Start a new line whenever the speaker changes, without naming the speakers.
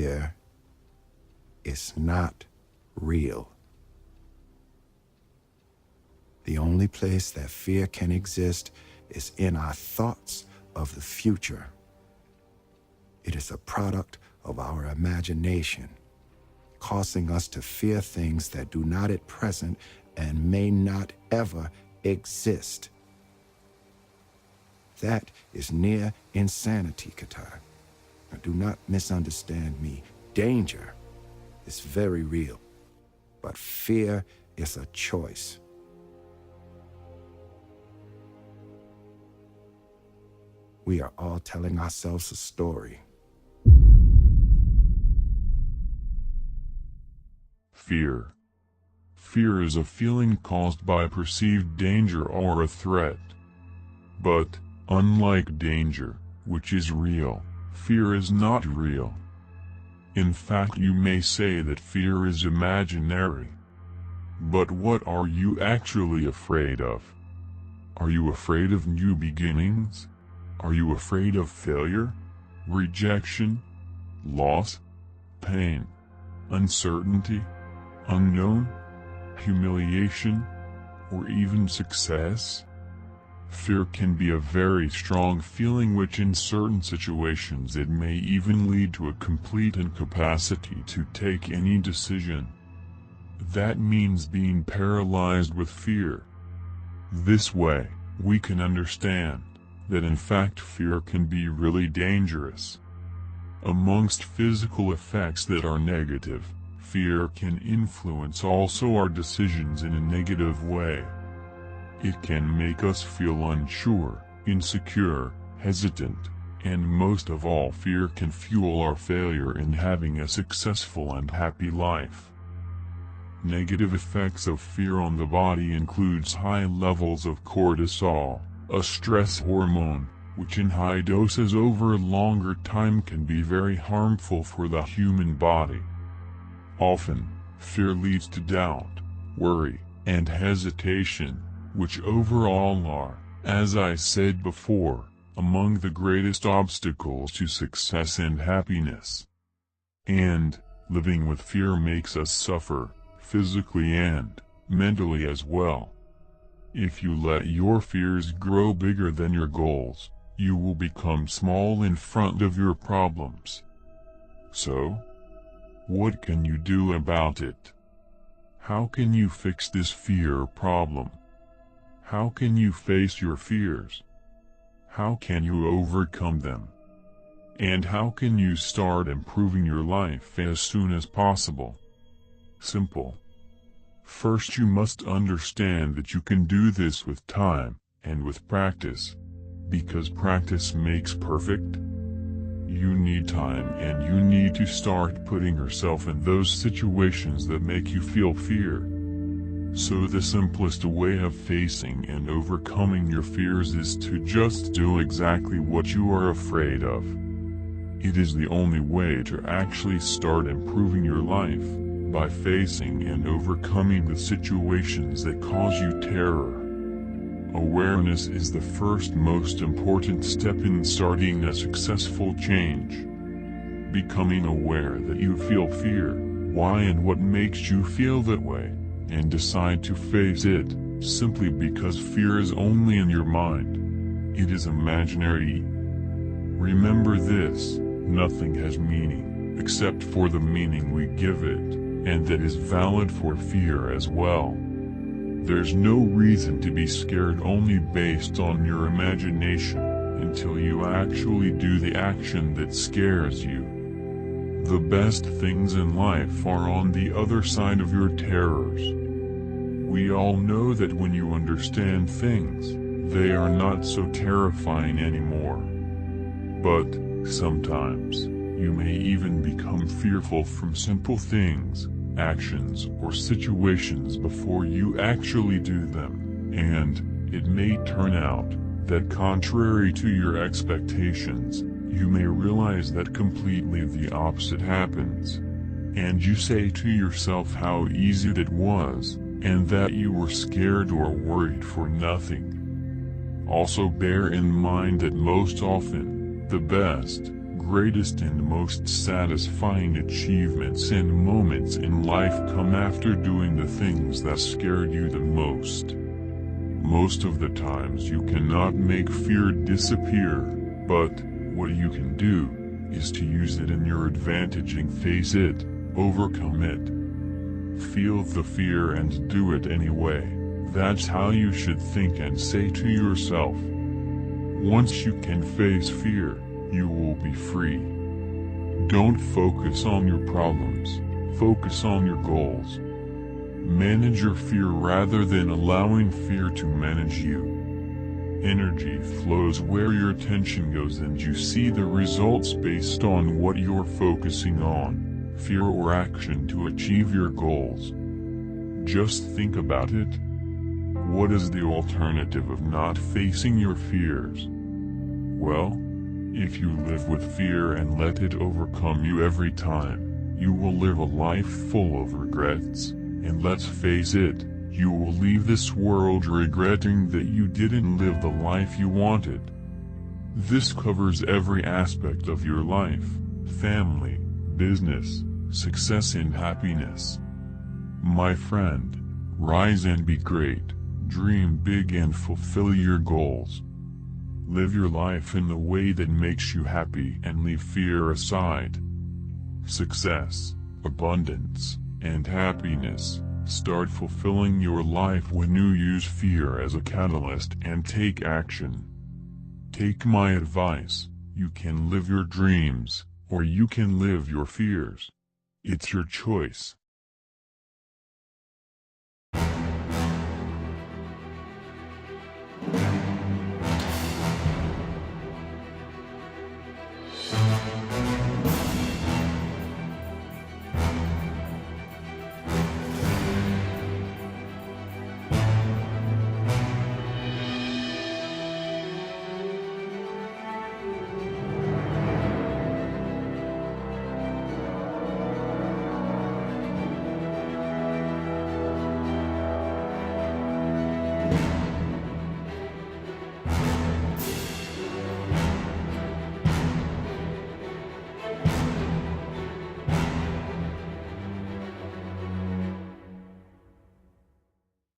fear is not real. The only place that fear can exist is in our thoughts of the future. It is a product of our imagination, causing us to fear things that do not at present and may not ever exist. That is near insanity, Qatar. Now, do not misunderstand me. Danger is very real, but fear is a choice. We are all telling ourselves a story.
Fear. Fear is a feeling caused by perceived danger or a threat. But, unlike danger, which is real, fear is not real. In fact, you may say that fear is imaginary. But what are you actually afraid of? Are you afraid of new beginnings? Are you afraid of failure, rejection, loss, pain, uncertainty, unknown, humiliation, or even success? Fear can be a very strong feeling which in certain situations it may even lead to a complete incapacity to take any decision. That means being paralyzed with fear. This way, we can understand that in fact fear can be really dangerous. Amongst physical effects that are negative, fear can influence also our decisions in a negative way. It can make us feel unsure, insecure, hesitant, and most of all fear can fuel our failure in having a successful and happy life. Negative effects of fear on the body includes high levels of cortisol, a stress hormone, which in high doses over a longer time can be very harmful for the human body. Often, fear leads to doubt, worry, and hesitation, which overall are, as I said before, among the greatest obstacles to success and happiness. And, living with fear makes us suffer, physically and mentally as well. If you let your fears grow bigger than your goals, you will become small in front of your problems. So, what can you do about it? How can you fix this fear problem? How can you face your fears? How can you overcome them? And how can you start improving your life as soon as possible? Simple. First, you must understand that you can do this with time, and with practice. Because practice makes perfect. You need time and you need to start putting yourself in those situations that make you feel fear. So the simplest way of facing and overcoming your fears is to just do exactly what you are afraid of. It is the only way to actually start improving your life, by facing and overcoming the situations that cause you terror. Awareness is the first most important step in starting a successful change. Becoming aware that you feel fear, why and what makes you feel that way, and decide to face it, simply because fear is only in your mind. It is imaginary. Remember this, nothing has meaning, except for the meaning we give it, and that is valid for fear as well. There's no reason to be scared only based on your imagination, until you actually do the action that scares you. The best things in life are on the other side of your terrors. We all know that when you understand things, they are not so terrifying anymore. But, sometimes, you may even become fearful from simple things, actions or situations before you actually do them, and it may turn out that contrary to your expectations, you may realize that completely the opposite happens. And you say to yourself how easy it was, and that you were scared or worried for nothing. Also bear in mind that most often, the best, greatest and most satisfying achievements and moments in life come after doing the things that scared you the most. Most of the times you cannot make fear disappear, but what you can do is to use it in your advantage and face it, overcome it. Feel the fear and do it anyway. That's how you should think and say to yourself. Once you can face fear, you will be free. Don't focus on your problems, focus on your goals. Manage your fear rather than allowing fear to manage you. Energy flows where your attention goes and you see the results based on what you're focusing on, fear or action to achieve your goals. Just think about it. What is the alternative of not facing your fears? Well, if you live with fear and let it overcome you every time, you will live a life full of regrets, and let's face it, you will leave this world regretting that you didn't live the life you wanted. This covers every aspect of your life: family, business, success and happiness. My friend, rise and be great, dream big and fulfill your goals. Live your life in the way that makes you happy and leave fear aside. Success, abundance, and happiness start fulfilling your life when you use fear as a catalyst and take action. Take my advice: you can live your dreams, or you can live your fears. It's your choice.